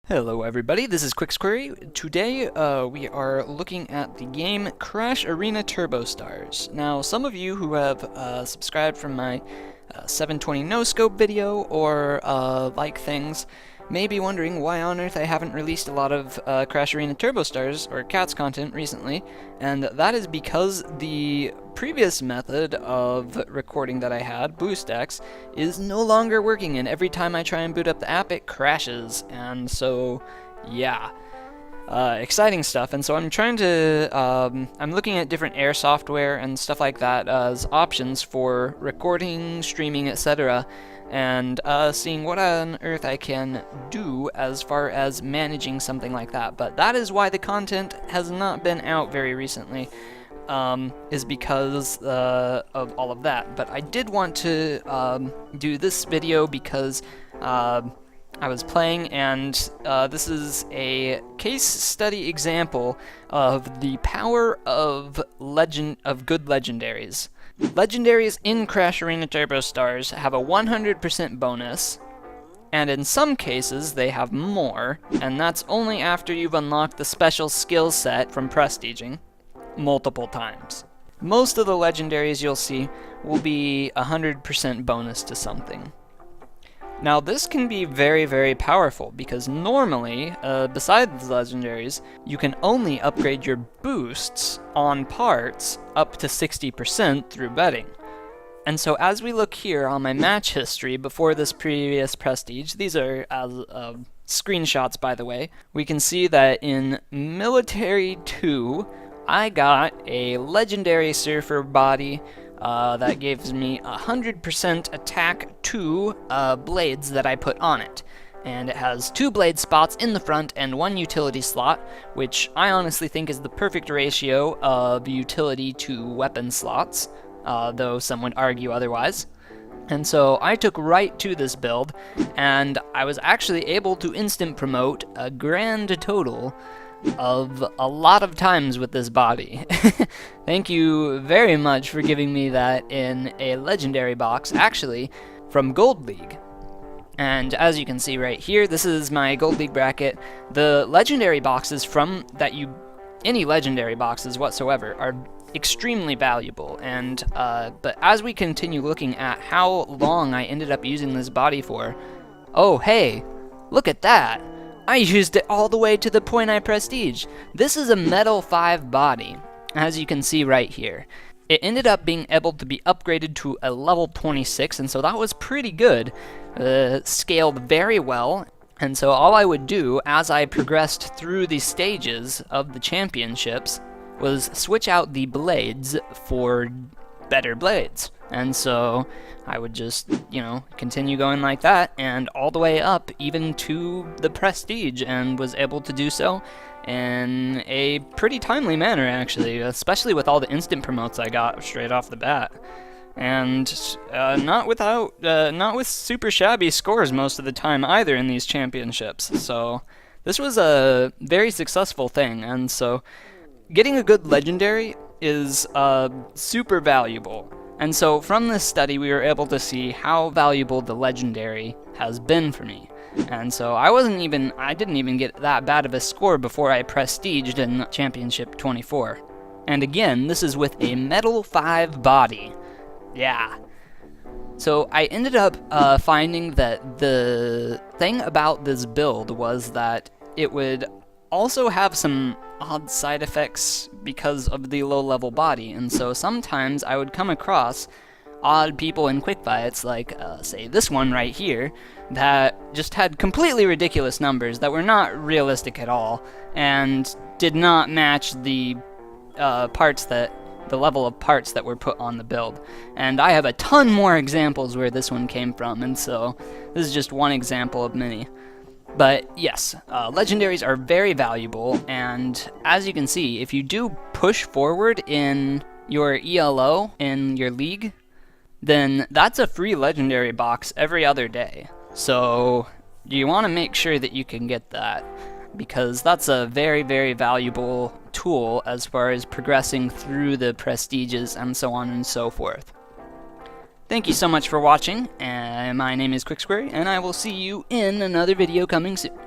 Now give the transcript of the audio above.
Hello everybody, this is quixQuery. Today we are looking at the game Crash Arena Turbo Stars. Now some of you who have subscribed from my 720 no scope video or like things may be wondering why on earth I haven't released a lot of Crash Arena Turbo Stars or C.A.T.S content recently, and that is because the previous method of recording that I had, BoostX, is no longer working, and every time I try and boot up the app it crashes, and so yeah. Exciting stuff, and so I'm trying to, I'm looking at different air software and stuff like that as options for recording, streaming, etc., and seeing what on earth I can do as far as managing something like that. But that is why the content has not been out very recently, is because of all of that. But I did want to do this video because I was playing, and this is a case study example of the power of good legendaries. Legendaries in Crash Arena Turbo Stars have a 100% bonus, and in some cases they have more, and that's only after you've unlocked the special skill set from prestiging multiple times. Most of the legendaries you'll see will be 100% bonus to something. Now this can be very, very powerful because normally, besides legendaries, you can only upgrade your boosts on parts up to 60% through betting. And so as we look here on my match history before this previous prestige, these are screenshots by the way, we can see that in Military 2, I got a legendary surfer body that gives me 100% attack to blades that I put on it. And it has 2 blade spots in the front and 1 utility slot, which I honestly think is the perfect ratio of utility to weapon slots, though some would argue otherwise. And so I took right to this build, and I was actually able to instant promote a grand total of a lot of times with this body. Thank you very much for giving me that in a legendary box, actually from Gold League. And as you can see right here, this is my Gold League bracket. The legendary boxes any legendary boxes whatsoever are extremely valuable, and but as we continue looking at how long I ended up using this body for, oh hey, look at that! I used it all the way to the point I prestige. This is a Metal 5 body, as you can see right here. It ended up being able to be upgraded to a level 26, and so that was pretty good. Scaled very well, and so all I would do as I progressed through the stages of the championships was switch out the blades for better blades. And so I would just, continue going like that, and all the way up even to the prestige, and was able to do so in a pretty timely manner actually, especially with all the instant promotes I got straight off the bat. And not with super shabby scores most of the time either in these championships. So this was a very successful thing, and so getting a good legendary is super valuable. And so from this study we were able to see how valuable the legendary has been for me. And so I didn't even get that bad of a score before I prestiged in Championship 24. And again, this is with a Metal 5 body. Yeah. So I ended up finding that the thing about this build was that it would also have some odd side effects because of the low-level body, and so sometimes I would come across odd people in quick fights, like say this one right here, that just had completely ridiculous numbers that were not realistic at all, and did not match the level of parts that were put on the build. And I have a ton more examples where this one came from, and so this is just one example of many. But yes, legendaries are very valuable, and as you can see, if you do push forward in your ELO, in your league, then that's a free legendary box every other day. So you want to make sure that you can get that, because that's a very, very valuable tool as far as progressing through the prestiges and so on and so forth. Thank you so much for watching, and my name is quixQuery, and I will see you in another video coming soon.